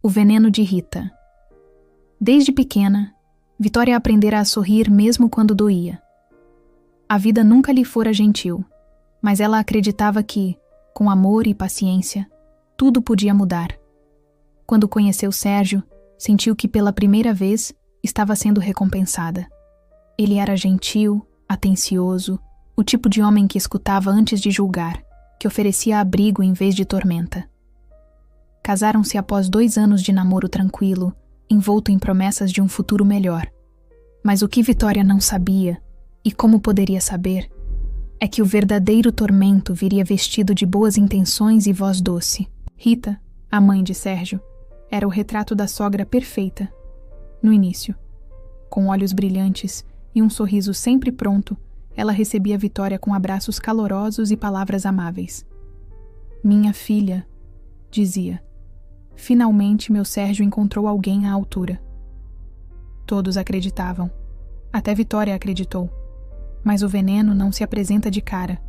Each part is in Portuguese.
O veneno de Rita. Desde pequena, Vitória aprendera a sorrir mesmo quando doía. A vida nunca lhe fora gentil, mas ela acreditava que, com amor e paciência, tudo podia mudar. Quando conheceu Sérgio, sentiu que pela primeira vez estava sendo recompensada. Ele era gentil, atencioso, o tipo de homem que escutava antes de julgar, que oferecia abrigo em vez de tormenta. Casaram-se após 2 anos de namoro tranquilo, envolto em promessas de um futuro melhor. Mas o que Vitória não sabia, e como poderia saber, é que o verdadeiro tormento viria vestido de boas intenções e voz doce. Rita, a mãe de Sérgio, era o retrato da sogra perfeita. No início, com olhos brilhantes e um sorriso sempre pronto, ela recebia Vitória com abraços calorosos e palavras amáveis. "Minha filha", dizia, "finalmente meu Sérgio encontrou alguém à altura." Todos acreditavam. Até Vitória acreditou. Mas o veneno não se apresenta de cara.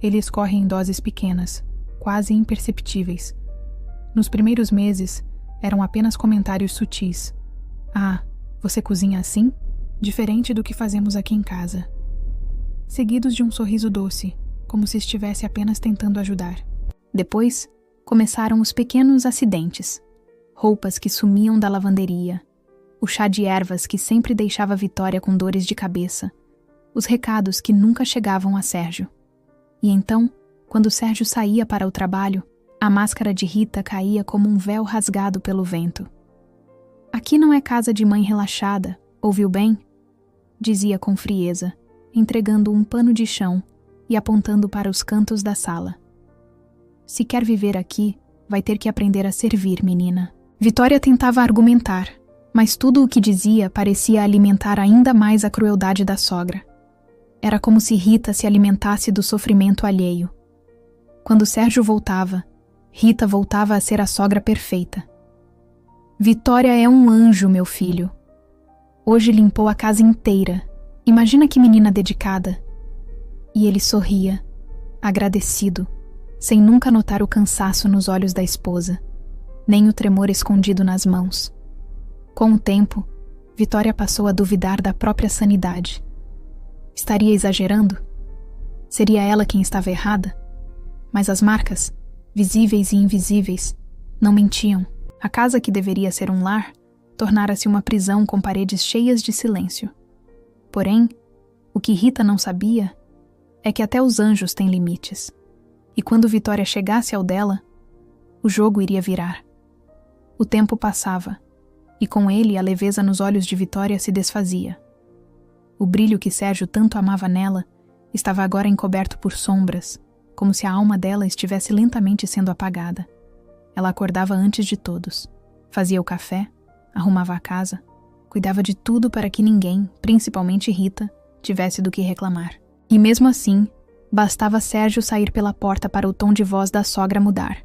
Ele escorre em doses pequenas, quase imperceptíveis. Nos primeiros meses, eram apenas comentários sutis. "Ah, você cozinha assim? Diferente do que fazemos aqui em casa." Seguidos de um sorriso doce, como se estivesse apenas tentando ajudar. Depois, começaram os pequenos acidentes. Roupas que sumiam da lavanderia, o chá de ervas que sempre deixava Vitória com dores de cabeça, os recados que nunca chegavam a Sérgio. E então, quando Sérgio saía para o trabalho, a máscara de Rita caía como um véu rasgado pelo vento. "Aqui não é casa de mãe relaxada, ouviu bem?" dizia com frieza, entregando um pano de chão e apontando para os cantos da sala. "Se quer viver aqui, vai ter que aprender a servir, menina." Vitória tentava argumentar, mas tudo o que dizia parecia alimentar ainda mais a crueldade da sogra. Era como se Rita se alimentasse do sofrimento alheio. Quando Sérgio voltava, Rita voltava a ser a sogra perfeita. "Vitória é um anjo, meu filho. Hoje limpou a casa inteira. Imagina que menina dedicada." E ele sorria, agradecido, sem nunca notar o cansaço nos olhos da esposa, nem o tremor escondido nas mãos. Com o tempo, Vitória passou a duvidar da própria sanidade. Estaria exagerando? Seria ela quem estava errada? Mas as marcas, visíveis e invisíveis, não mentiam. A casa que deveria ser um lar tornara-se uma prisão com paredes cheias de silêncio. Porém, o que Rita não sabia é que até os anjos têm limites. E quando Vitória chegasse ao dela, o jogo iria virar. O tempo passava, e com ele a leveza nos olhos de Vitória se desfazia. O brilho que Sérgio tanto amava nela estava agora encoberto por sombras, como se a alma dela estivesse lentamente sendo apagada. Ela acordava antes de todos, fazia o café, arrumava a casa, cuidava de tudo para que ninguém, principalmente Rita, tivesse do que reclamar. E mesmo assim, bastava Sérgio sair pela porta para o tom de voz da sogra mudar.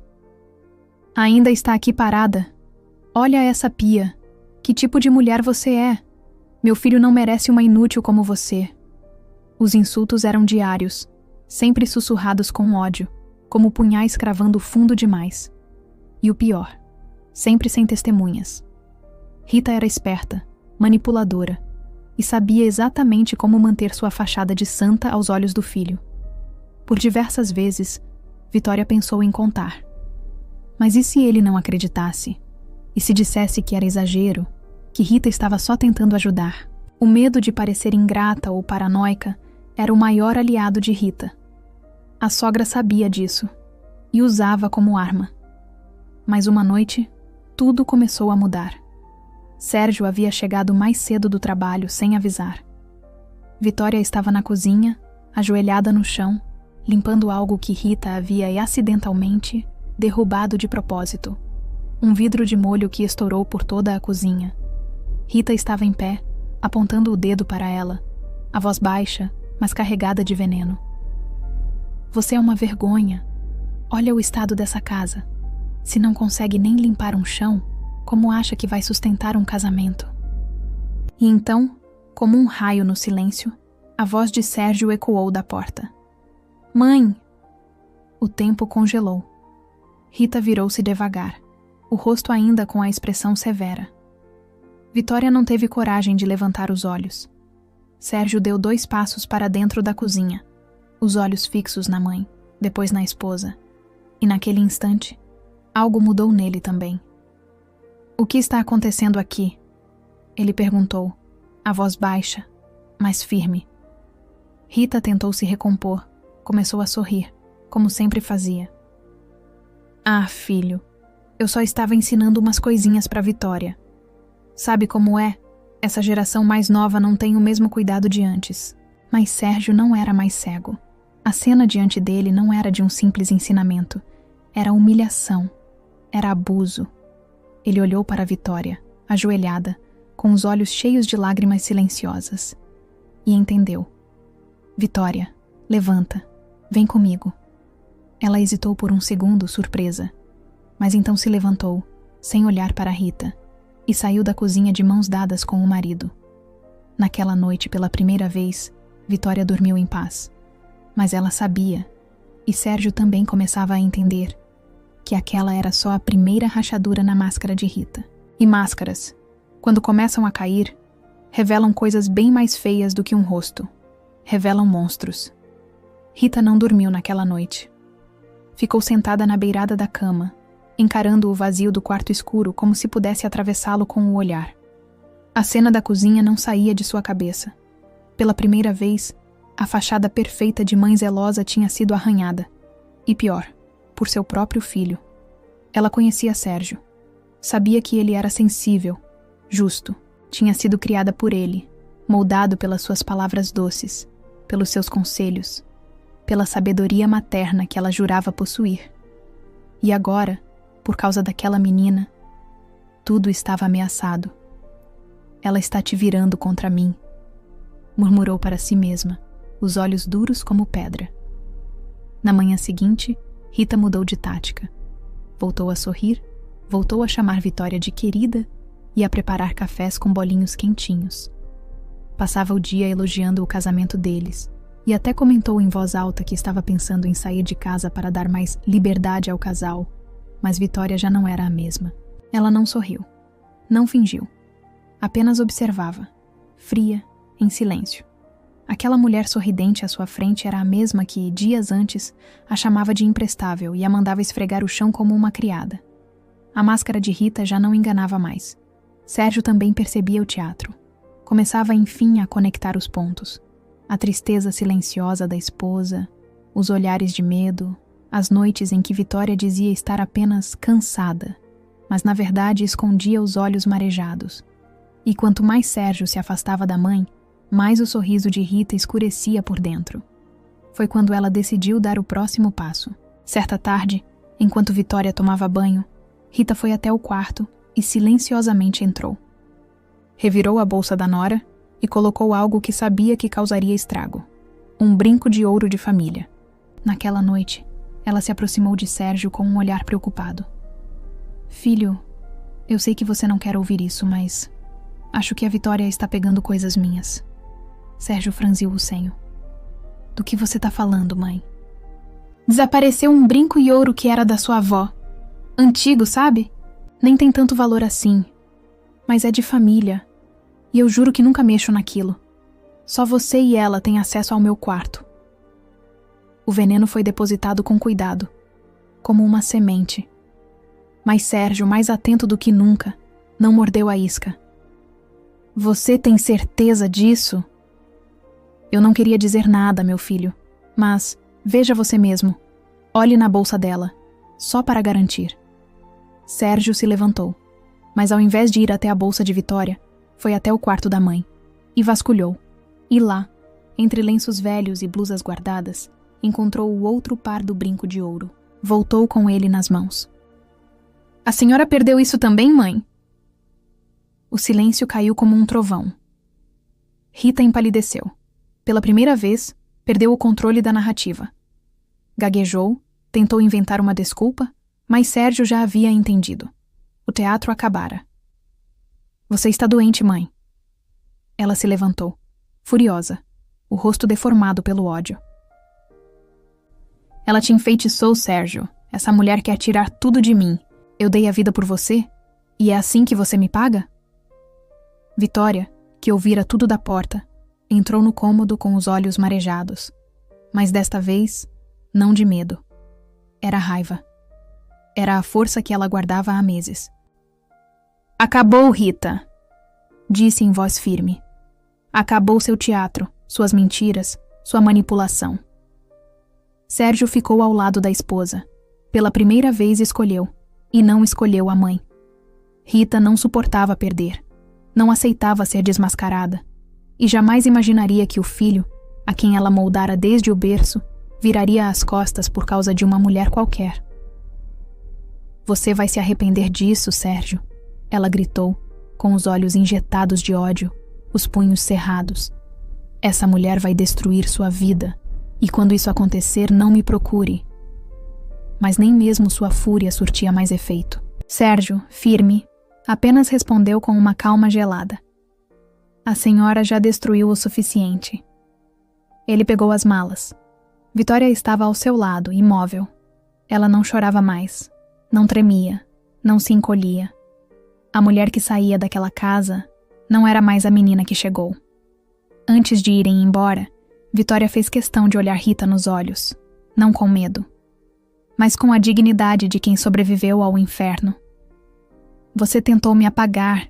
"Ainda está aqui parada? Olha essa pia. Que tipo de mulher você é? Meu filho não merece uma inútil como você." Os insultos eram diários, sempre sussurrados com ódio, como punhais cravando fundo demais. E o pior, sempre sem testemunhas. Rita era esperta, manipuladora, e sabia exatamente como manter sua fachada de santa aos olhos do filho. Por diversas vezes, Vitória pensou em contar. Mas e se ele não acreditasse? E se dissesse que era exagero, que Rita estava só tentando ajudar? O medo de parecer ingrata ou paranoica era o maior aliado de Rita. A sogra sabia disso e usava como arma. Mas uma noite, tudo começou a mudar. Sérgio havia chegado mais cedo do trabalho sem avisar. Vitória estava na cozinha, ajoelhada no chão, limpando algo que Rita havia acidentalmente derrubado de propósito. Um vidro de molho que estourou por toda a cozinha. Rita estava em pé, apontando o dedo para ela, a voz baixa, mas carregada de veneno. "Você é uma vergonha. Olha o estado dessa casa. Se não consegue nem limpar um chão, como acha que vai sustentar um casamento?" E então, como um raio no silêncio, a voz de Sérgio ecoou da porta. "Mãe!" O tempo congelou. Rita virou-se devagar. o rosto ainda com a expressão severa. Vitória não teve coragem de levantar os olhos. Sérgio deu 2 passos para dentro da cozinha, os olhos fixos na mãe, depois na esposa. E naquele instante, algo mudou nele também. "O que está acontecendo aqui?" ele perguntou, a voz baixa, mas firme. Rita tentou se recompor, começou a sorrir, como sempre fazia. "Ah, filho, eu só estava ensinando umas coisinhas para Vitória. Sabe como é? Essa geração mais nova não tem o mesmo cuidado de antes." Mas Sérgio não era mais cego. A cena diante dele não era de um simples ensinamento. Era humilhação. Era abuso. Ele olhou para Vitória, ajoelhada, com os olhos cheios de lágrimas silenciosas. E entendeu. "Vitória, levanta. Vem comigo." Ela hesitou por um segundo, surpresa. Mas então se levantou, sem olhar para Rita, e saiu da cozinha de mãos dadas com o marido. Naquela noite, pela primeira vez, Vitória dormiu em paz. Mas ela sabia, e Sérgio também começava a entender, que aquela era só a primeira rachadura na máscara de Rita. E máscaras, quando começam a cair, revelam coisas bem mais feias do que um rosto. Revelam monstros. Rita não dormiu naquela noite. Ficou sentada na beirada da cama, encarando o vazio do quarto escuro como se pudesse atravessá-lo com o olhar. A cena da cozinha não saía de sua cabeça. Pela primeira vez, a fachada perfeita de mãe zelosa tinha sido arranhada. E pior, por seu próprio filho. Ela conhecia Sérgio. Sabia que ele era sensível, justo. Tinha sido criada por ele, moldado pelas suas palavras doces, pelos seus conselhos, pela sabedoria materna que ela jurava possuir. E agora, por causa daquela menina, tudo estava ameaçado. "Ela está te virando contra mim", murmurou para si mesma, os olhos duros como pedra. Na manhã seguinte, Rita mudou de tática. Voltou a sorrir, voltou a chamar Vitória de querida e a preparar cafés com bolinhos quentinhos. Passava o dia elogiando o casamento deles, e até comentou em voz alta que estava pensando em sair de casa para dar mais liberdade ao casal, mas Vitória já não era a mesma. Ela não sorriu, não fingiu, apenas observava, fria, em silêncio. Aquela mulher sorridente à sua frente era a mesma que, dias antes, a chamava de imprestável e a mandava esfregar o chão como uma criada. A máscara de Rita já não enganava mais. Sérgio também percebia o teatro. Começava, enfim, a conectar os pontos. A tristeza silenciosa da esposa, os olhares de medo, as noites em que Vitória dizia estar apenas cansada, mas na verdade escondia os olhos marejados. E quanto mais Sérgio se afastava da mãe, mais o sorriso de Rita escurecia por dentro. Foi quando ela decidiu dar o próximo passo. Certa tarde, enquanto Vitória tomava banho, Rita foi até o quarto e silenciosamente entrou. Revirou a bolsa da nora e colocou algo que sabia que causaria estrago. Um brinco de ouro de família. Naquela noite, ela se aproximou de Sérgio com um olhar preocupado. "Filho, eu sei que você não quer ouvir isso, mas acho que a Vitória está pegando coisas minhas." Sérgio franziu o senho. "Do que você está falando, mãe?" "Desapareceu um brinco e ouro que era da sua avó. Antigo, sabe? Nem tem tanto valor assim. Mas é de família. E eu juro que nunca mexo naquilo. Só você e ela têm acesso ao meu quarto." O veneno foi depositado com cuidado, como uma semente. Mas Sérgio, mais atento do que nunca, não mordeu a isca. "Você tem certeza disso?" "Eu não queria dizer nada, meu filho, mas veja você mesmo. Olhe na bolsa dela, só para garantir." Sérgio se levantou, mas ao invés de ir até a bolsa de Vitória, foi até o quarto da mãe e vasculhou. E lá, entre lenços velhos e blusas guardadas, encontrou o outro par do brinco de ouro. Voltou com ele nas mãos. "A senhora perdeu isso também, mãe?" O silêncio caiu como um trovão. Rita empalideceu. Pela primeira vez, perdeu o controle da narrativa. Gaguejou, tentou inventar uma desculpa, mas Sérgio já havia entendido. O teatro acabara. "Você está doente, mãe." Ela se levantou, furiosa, o rosto deformado pelo ódio. "Ela te enfeitiçou, Sérgio. Essa mulher quer tirar tudo de mim. Eu dei a vida por você? E é assim que você me paga? Vitória, que ouvira tudo da porta, entrou no cômodo com os olhos marejados. Mas desta vez, não de medo. Era raiva. Era a força que ela guardava há meses. Acabou, Rita, disse em voz firme. Acabou seu teatro, suas mentiras, sua manipulação. Sérgio ficou ao lado da esposa. Pela primeira vez escolheu, e não escolheu a mãe. Rita não suportava perder. Não aceitava ser desmascarada. E jamais imaginaria que o filho, a quem ela moldara desde o berço, viraria as costas por causa de uma mulher qualquer. Você vai se arrepender disso, Sérgio, ela gritou, com os olhos injetados de ódio, os punhos cerrados. Essa mulher vai destruir sua vida, e quando isso acontecer, não me procure. Mas nem mesmo sua fúria surtia mais efeito. Sérgio, firme, apenas respondeu com uma calma gelada. A senhora já destruiu o suficiente. Ele pegou as malas. Vitória estava ao seu lado, imóvel. Ela não chorava mais, não tremia, não se encolhia. A mulher que saía daquela casa não era mais a menina que chegou. Antes de irem embora, Vitória fez questão de olhar Rita nos olhos, não com medo, mas com a dignidade de quem sobreviveu ao inferno. Você tentou me apagar,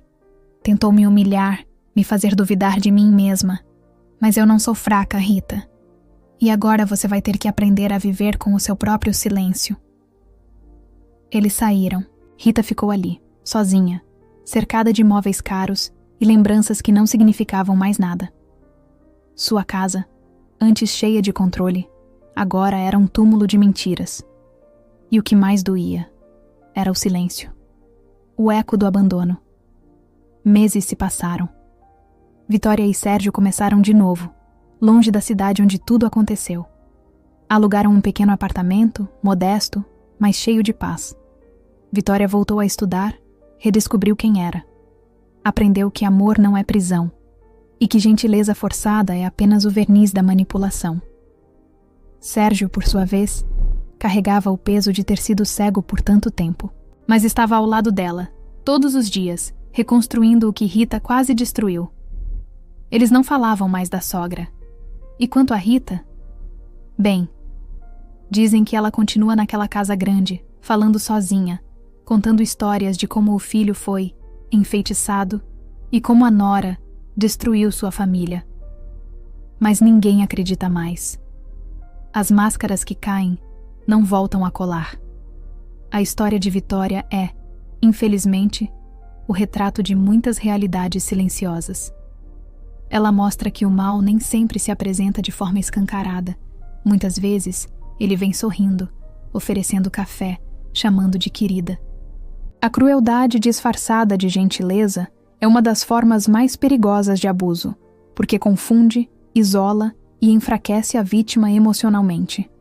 tentou me humilhar, me fazer duvidar de mim mesma, mas eu não sou fraca, Rita. E agora você vai ter que aprender a viver com o seu próprio silêncio. Eles saíram. Rita ficou ali, sozinha, cercada de móveis caros e lembranças que não significavam mais nada. Sua casa, antes cheia de controle, agora era um túmulo de mentiras. E o que mais doía era o silêncio. O eco do abandono. Meses se passaram. Vitória e Sérgio começaram de novo, longe da cidade onde tudo aconteceu. Alugaram um pequeno apartamento, modesto, mas cheio de paz. Vitória voltou a estudar, redescobriu quem era. Aprendeu que amor não é prisão, e que gentileza forçada é apenas o verniz da manipulação. Sérgio, por sua vez, carregava o peso de ter sido cego por tanto tempo, mas estava ao lado dela, todos os dias, reconstruindo o que Rita quase destruiu. Eles não falavam mais da sogra. E quanto a Rita? Bem, dizem que ela continua naquela casa grande, falando sozinha, contando histórias de como o filho foi enfeitiçado e como a nora destruiu sua família. Mas ninguém acredita mais. As máscaras que caem não voltam a colar. A história de Vitória é, infelizmente, o retrato de muitas realidades silenciosas. Ela mostra que o mal nem sempre se apresenta de forma escancarada. Muitas vezes, ele vem sorrindo, oferecendo café, chamando de querida. A crueldade disfarçada de gentileza é uma das formas mais perigosas de abuso, porque confunde, isola e enfraquece a vítima emocionalmente.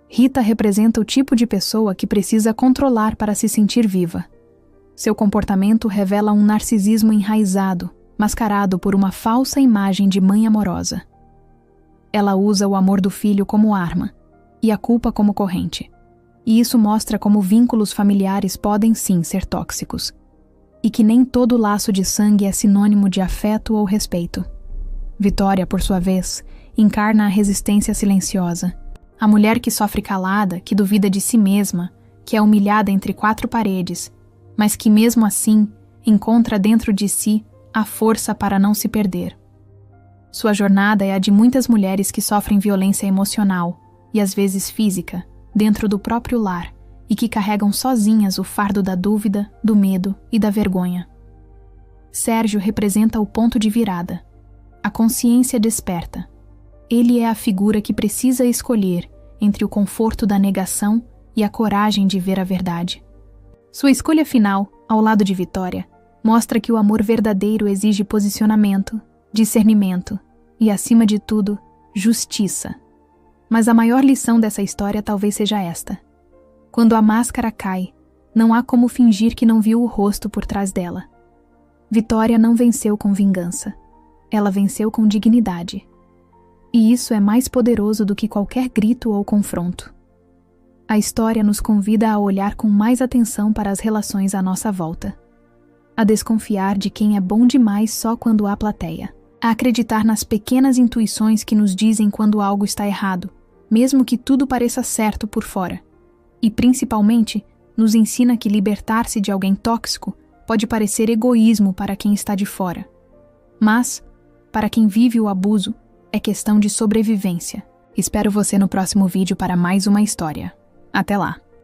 Rita representa o tipo de pessoa que precisa controlar para se sentir viva. Seu comportamento revela um narcisismo enraizado, mascarado por uma falsa imagem de mãe amorosa. Ela usa o amor do filho como arma e a culpa como corrente. E isso mostra como vínculos familiares podem sim ser tóxicos. E que nem todo laço de sangue é sinônimo de afeto ou respeito. Vitória, por sua vez, encarna a resistência silenciosa. A mulher que sofre calada, que duvida de si mesma, que é humilhada entre quatro paredes, mas que mesmo assim encontra dentro de si a força para não se perder. Sua jornada é a de muitas mulheres que sofrem violência emocional, e às vezes física, dentro do próprio lar, e que carregam sozinhas o fardo da dúvida, do medo e da vergonha. Sérgio representa o ponto de virada. A consciência desperta. Ele é a figura que precisa escolher entre o conforto da negação e a coragem de ver a verdade. Sua escolha final, ao lado de Vitória, mostra que o amor verdadeiro exige posicionamento, discernimento e, acima de tudo, justiça. Mas a maior lição dessa história talvez seja esta. Quando a máscara cai, não há como fingir que não viu o rosto por trás dela. Vitória não venceu com vingança. Ela venceu com dignidade. E isso é mais poderoso do que qualquer grito ou confronto. A história nos convida a olhar com mais atenção para as relações à nossa volta, a desconfiar de quem é bom demais só quando há plateia, a acreditar nas pequenas intuições que nos dizem quando algo está errado, mesmo que tudo pareça certo por fora, e principalmente nos ensina que libertar-se de alguém tóxico pode parecer egoísmo para quem está de fora, mas, para quem vive o abuso, é questão de sobrevivência. Espero você no próximo vídeo para mais uma história. Até lá!